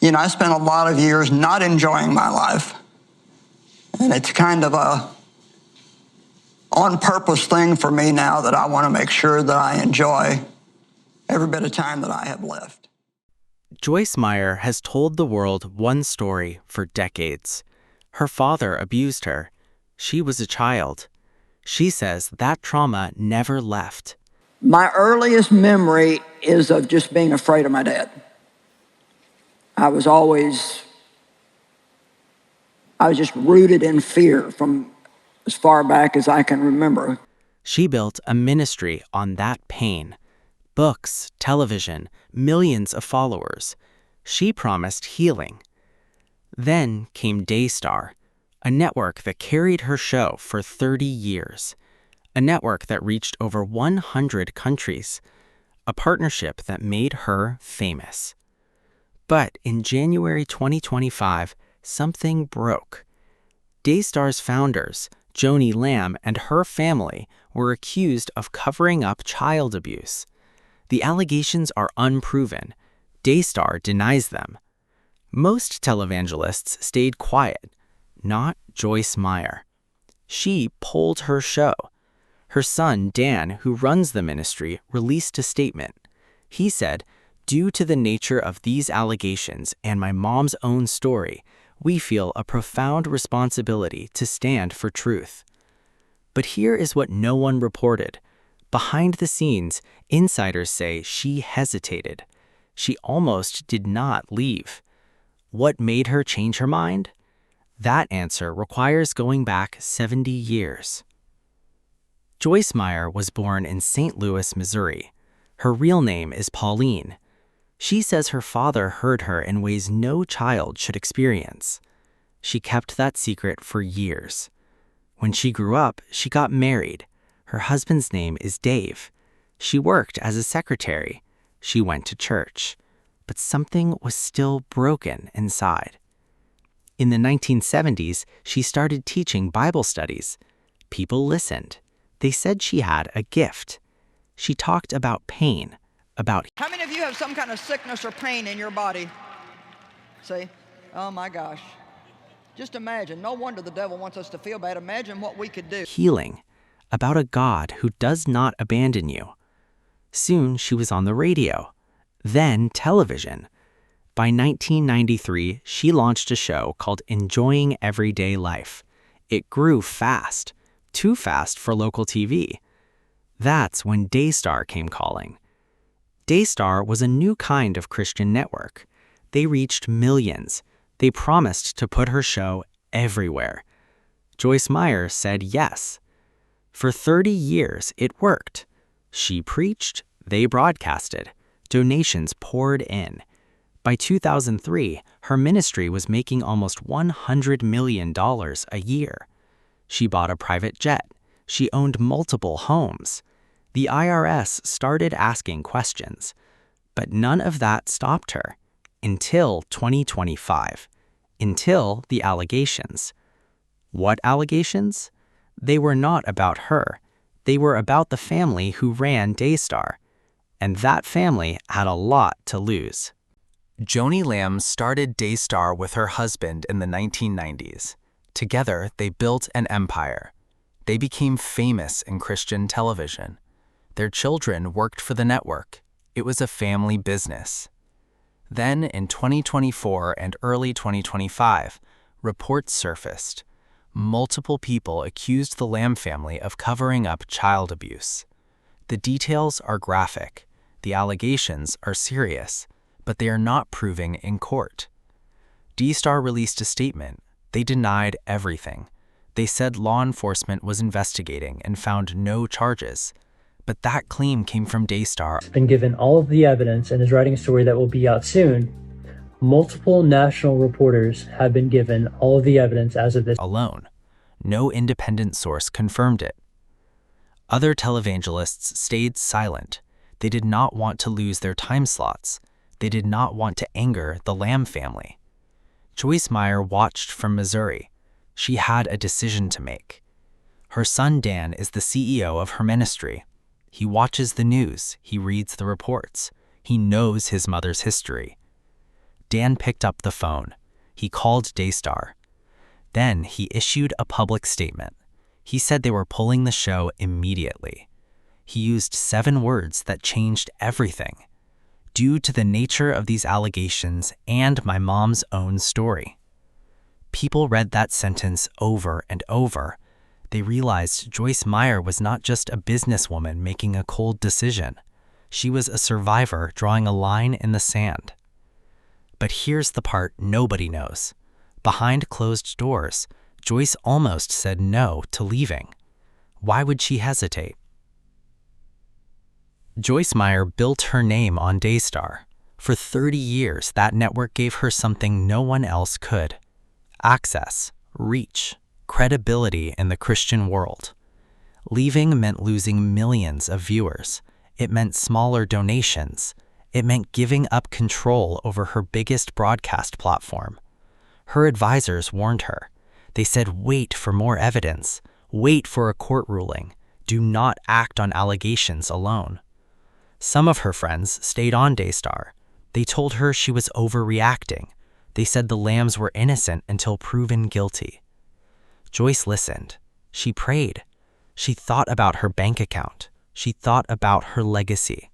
I spent a lot of years not enjoying my life. And it's kind of a on-purpose thing for me now that I want to make sure that I enjoy every bit of time that I have left. Joyce Meyer has told the world one story for decades. Her father abused her. She was a child. She says that trauma never left. My earliest memory is of just being afraid of my dad. I was just rooted in fear from as far back as I can remember. She built a ministry on that pain. Books, television, millions of followers. She promised healing. Then came Daystar, a network that carried her show for 30 years. A network that reached over 100 countries. A partnership that made her famous. But in January 2025, something broke. Daystar's founders, Joni Lamb and her family, were accused of covering up child abuse. The allegations are unproven. Daystar denies them. Most televangelists stayed quiet, not Joyce Meyer. She pulled her show. Her son, Dan, who runs the ministry, released a statement. He said, "Due to the nature of these allegations and my mom's own story, we feel a profound responsibility to stand for truth." But here is what no one reported. Behind the scenes, insiders say she hesitated. She almost did not leave. What made her change her mind? That answer requires going back 70 years. Joyce Meyer was born in St. Louis, Missouri. Her real name is Pauline. She says her father hurt her in ways no child should experience. She kept that secret for years. When she grew up, she got married. Her husband's name is Dave. She worked as a secretary. She went to church. But something was still broken inside. In the 1970s, she started teaching Bible studies. People listened. They said she had a gift. She talked about pain, about... How many of you have some kind of sickness or pain in your body? See? Oh my gosh. Just imagine. No wonder the devil wants us to feel bad. Imagine what we could do. Healing, about a God who does not abandon you. Soon she was on the radio, then television. By 1993, she launched a show called Enjoying Everyday Life. It grew fast, too fast for local TV. That's when Daystar came calling. Daystar was a new kind of Christian network. They reached millions. They promised to put her show everywhere. Joyce Meyer said yes. For 30 years, it worked. She preached, they broadcasted. Donations poured in. By 2003, her ministry was making almost $100 million a year. She bought a private jet. She owned multiple homes. The IRS started asking questions. But none of that stopped her. Until 2025. Until the allegations. What allegations? They were not about her. They were about the family who ran Daystar. And that family had a lot to lose. Joni Lamb started Daystar with her husband in the 1990s. Together, they built an empire. They became famous in Christian television. Their children worked for the network. It was a family business. Then, in 2024 and early 2025, reports surfaced. Multiple people accused the Lamb family of covering up child abuse. The details are graphic. The allegations are serious, but they are not proving in court. Daystar released a statement. They denied everything. They said law enforcement was investigating and found no charges. But that claim came from Daystar. Been given all of the evidence and is writing a story that will be out soon. Multiple national reporters have been given all of the evidence as of this alone. No independent source confirmed it. Other televangelists stayed silent. They did not want to lose their time slots. They did not want to anger the Lamb family. Joyce Meyer watched from Missouri. She had a decision to make. Her son Dan is the CEO of her ministry. He watches the news. He reads the reports. He knows his mother's history. Dan picked up the phone. He called Daystar. Then he issued a public statement. He said they were pulling the show immediately. He used 7 words that changed everything. Due to the nature of these allegations and my mom's own story. People read that sentence over and over. They realized Joyce Meyer was not just a businesswoman making a cold decision. She was a survivor drawing a line in the sand. But here's the part nobody knows. Behind closed doors, Joyce almost said no to leaving. Why would she hesitate? Joyce Meyer built her name on Daystar. For 30 years, that network gave her something no one else could. Access, reach, credibility in the Christian world. Leaving meant losing millions of viewers. It meant smaller donations. It meant giving up control over her biggest broadcast platform. Her advisors warned her. They said, wait for more evidence. Wait for a court ruling. Do not act on allegations alone. Some of her friends stayed on Daystar. They told her she was overreacting. They said the lambs were innocent until proven guilty. Joyce listened. She prayed. She thought about her bank account. She thought about her legacy.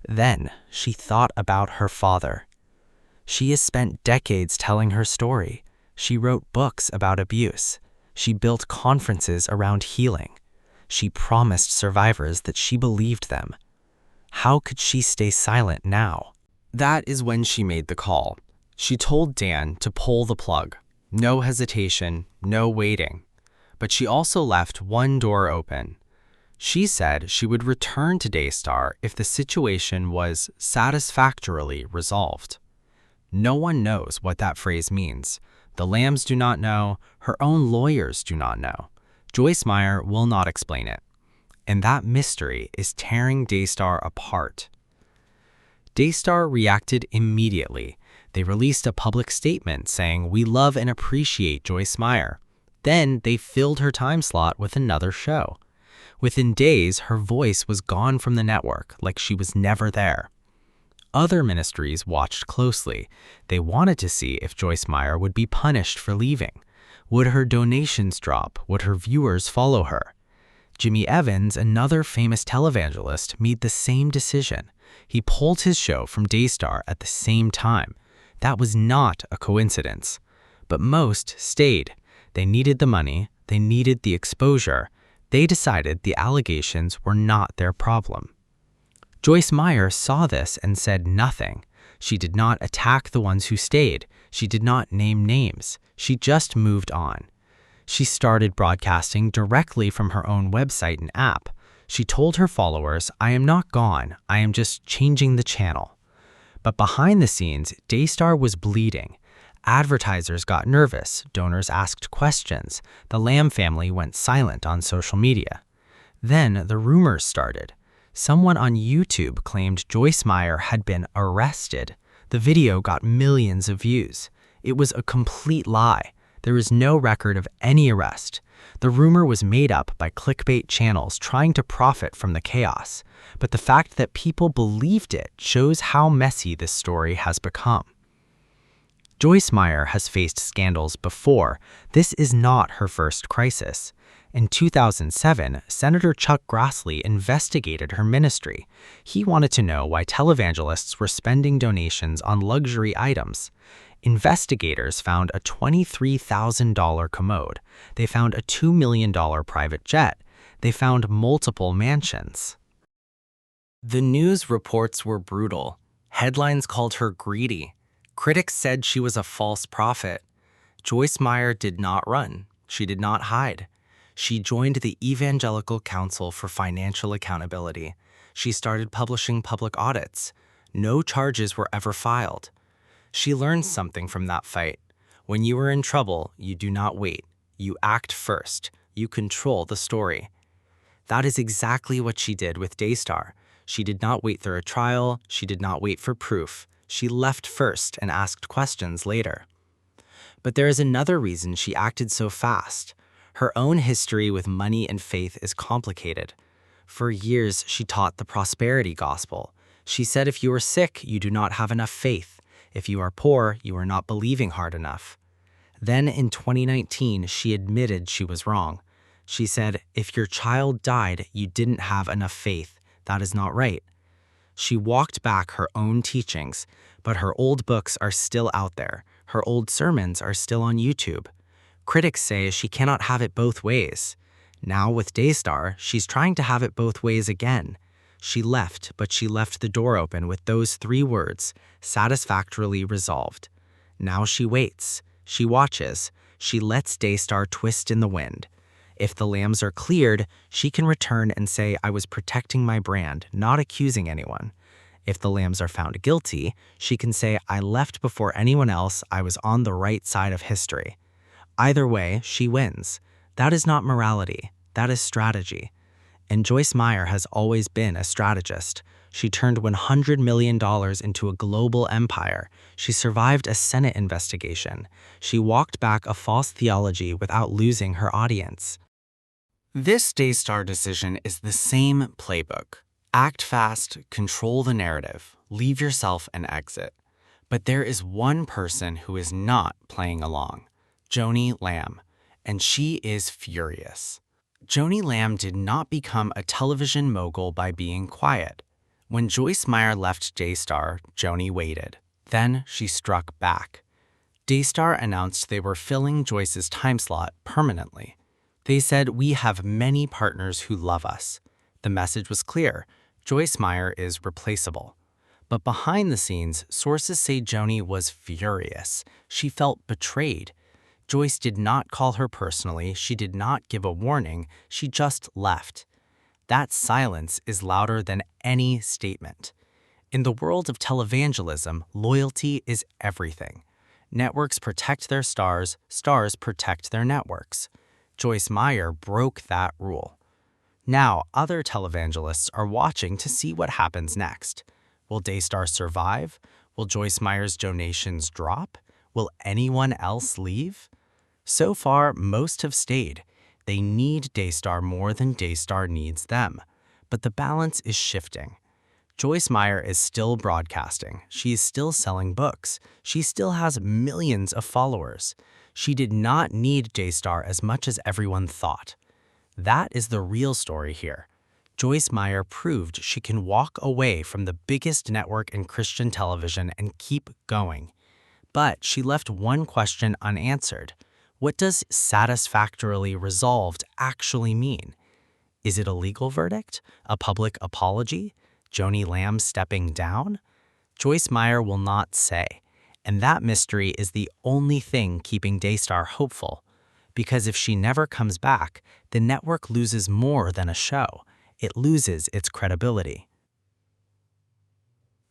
Then she thought about her father. She has spent decades telling her story. She wrote books about abuse. She built conferences around healing. She promised survivors that she believed them. How could she stay silent now? That is when she made the call. She told Dan to pull the plug. No hesitation, no waiting. But she also left one door open. She said she would return to Daystar if the situation was satisfactorily resolved. No one knows what that phrase means. The lambs do not know. Her own lawyers do not know. Joyce Meyer will not explain it. And that mystery is tearing Daystar apart. Daystar reacted immediately. They released a public statement saying, "We love and appreciate Joyce Meyer." Then they filled her time slot with another show. Within days, her voice was gone from the network, like she was never there. Other ministries watched closely. They wanted to see if Joyce Meyer would be punished for leaving. Would her donations drop? Would her viewers follow her? Jimmy Evans, another famous televangelist, made the same decision. He pulled his show from Daystar at the same time. That was not a coincidence. But most stayed. They needed the money. They needed the exposure. They decided the allegations were not their problem. Joyce Meyer saw this and said nothing. She did not attack the ones who stayed. She did not name names. She just moved on. She started broadcasting directly from her own website and app. She told her followers, "I am not gone. I am just changing the channel." But behind the scenes, Daystar was bleeding. Advertisers got nervous. Donors asked questions. The Lamb family went silent on social media. Then the rumors started. Someone on YouTube claimed Joyce Meyer had been arrested. The video got millions of views. It was a complete lie. There is no record of any arrest. The rumor was made up by clickbait channels trying to profit from the chaos. But the fact that people believed it shows how messy this story has become. Joyce Meyer has faced scandals before. This is not her first crisis. In 2007, Senator Chuck Grassley investigated her ministry. He wanted to know why televangelists were spending donations on luxury items. Investigators found a $23,000 commode. They found a $2 million private jet. They found multiple mansions. The news reports were brutal. Headlines called her greedy. Critics said she was a false prophet. Joyce Meyer did not run. She did not hide. She joined the Evangelical Council for Financial Accountability. She started publishing public audits. No charges were ever filed. She learned something from that fight. When you are in trouble, you do not wait. You act first. You control the story. That is exactly what she did with Daystar. She did not wait through a trial. She did not wait for proof. She left first and asked questions later. But there is another reason she acted so fast. Her own history with money and faith is complicated. For years, she taught the prosperity gospel. She said if you are sick, you do not have enough faith. If you are poor, you are not believing hard enough. Then in 2019, she admitted she was wrong. She said, if your child died, you didn't have enough faith. That is not right. She walked back her own teachings, but her old books are still out there. Her old sermons are still on YouTube. Critics say she cannot have it both ways. Now with Daystar, she's trying to have it both ways again. She left, but she left the door open with those 3 words, satisfactorily resolved. Now she waits. She watches. She lets Daystar twist in the wind. If the lambs are cleared, she can return and say, I was protecting my brand, not accusing anyone. If the lambs are found guilty, she can say, I left before anyone else, I was on the right side of history. Either way, she wins. That is not morality, that is strategy. And Joyce Meyer has always been a strategist. She turned $100 million into a global empire. She survived a Senate investigation. She walked back a false theology without losing her audience. This Daystar decision is the same playbook. Act fast, control the narrative, leave yourself an exit. But there is one person who is not playing along, Joni Lamb, and she is furious. Joni Lamb did not become a television mogul by being quiet. When Joyce Meyer left Daystar, Joni waited. Then she struck back. Daystar announced they were filling Joyce's time slot permanently. They said, we have many partners who love us. The message was clear. Joyce Meyer is replaceable. But behind the scenes, sources say Joni was furious. She felt betrayed. Joyce did not call her personally. She did not give a warning. She just left. That silence is louder than any statement. In the world of televangelism, loyalty is everything. Networks protect their stars, stars protect their networks. Joyce Meyer broke that rule. Now, other televangelists are watching to see what happens next. Will Daystar survive? Will Joyce Meyer's donations drop? Will anyone else leave? So far, most have stayed. They need Daystar more than Daystar needs them. But the balance is shifting. Joyce Meyer is still broadcasting. She is still selling books. She still has millions of followers. She did not need Daystar as much as everyone thought. That is the real story here. Joyce Meyer proved she can walk away from the biggest network in Christian television and keep going. But she left one question unanswered. What does satisfactorily resolved actually mean? Is it a legal verdict? A public apology? Joni Lamb stepping down? Joyce Meyer will not say. And that mystery is the only thing keeping Daystar hopeful. Because if she never comes back, the network loses more than a show. It loses its credibility.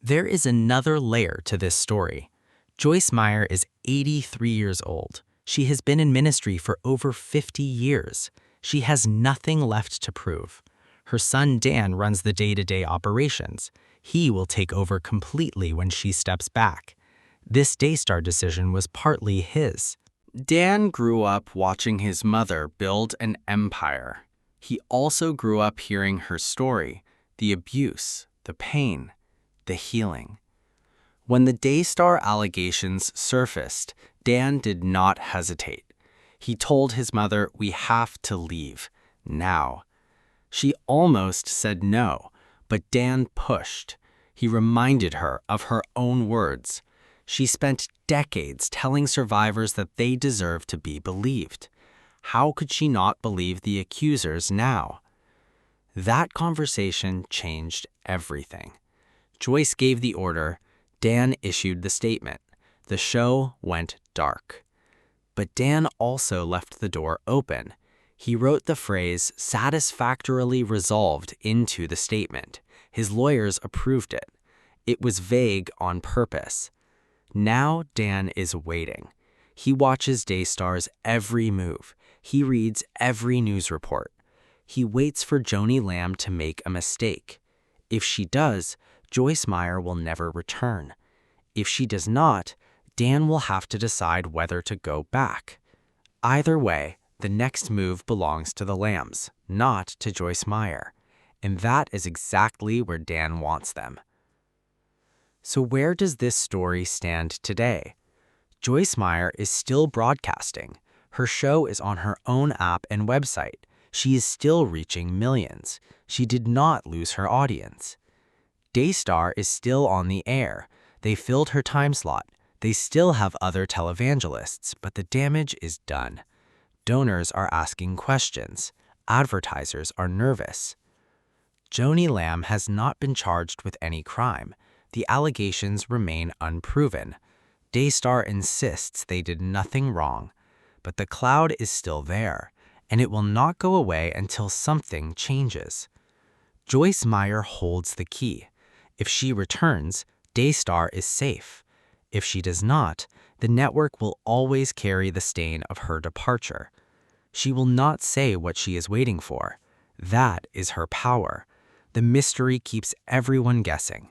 There is another layer to this story. Joyce Meyer is 83 years old. She has been in ministry for over 50 years. She has nothing left to prove. Her son Dan runs the day-to-day operations. He will take over completely when she steps back. This Daystar decision was partly his. Dan grew up watching his mother build an empire. He also grew up hearing her story, the abuse, the pain, the healing. When the Daystar allegations surfaced, Dan did not hesitate. He told his mother, we have to leave, now. She almost said no, but Dan pushed. He reminded her of her own words. She spent decades telling survivors that they deserve to be believed. How could she not believe the accusers now? That conversation changed everything. Joyce gave the order. Dan issued the statement. The show went dark. But Dan also left the door open. He wrote the phrase satisfactorily resolved into the statement. His lawyers approved it. It was vague on purpose. Now Dan is waiting. He watches Daystar's every move. He reads every news report. He waits for Joni Lamb to make a mistake. If she does, Joyce Meyer will never return. If she does not, Dan will have to decide whether to go back. Either way, the next move belongs to the Lambs, not to Joyce Meyer. And that is exactly where Dan wants them. So where does this story stand today? Joyce Meyer is still broadcasting. Her show is on her own app and website. She is still reaching millions. She did not lose her audience. Daystar is still on the air. They filled her time slot. They still have other televangelists, but the damage is done. Donors are asking questions. Advertisers are nervous. Joni Lamb has not been charged with any crime. The allegations remain unproven. Daystar insists they did nothing wrong, but the cloud is still there, and it will not go away until something changes. Joyce Meyer holds the key. If she returns, Daystar is safe. If she does not, the network will always carry the stain of her departure. She will not say what she is waiting for. That is her power. The mystery keeps everyone guessing.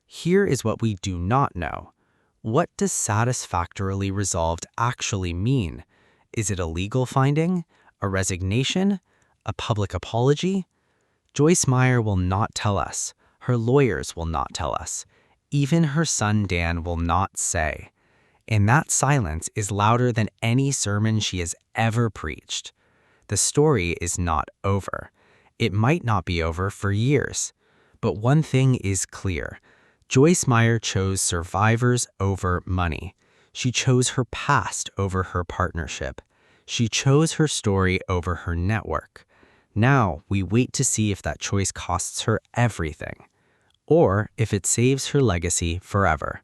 Here is what we do not know. What does satisfactorily resolved actually mean? Is it a legal finding? A resignation? A public apology? Joyce Meyer will not tell us. Her lawyers will not tell us. Even her son Dan will not say. And that silence is louder than any sermon she has ever preached. The story is not over. It might not be over for years. But one thing is clear. Joyce Meyer chose survivors over money. She chose her past over her partnership. She chose her story over her network. Now we wait to see if that choice costs her everything, or if it saves her legacy forever.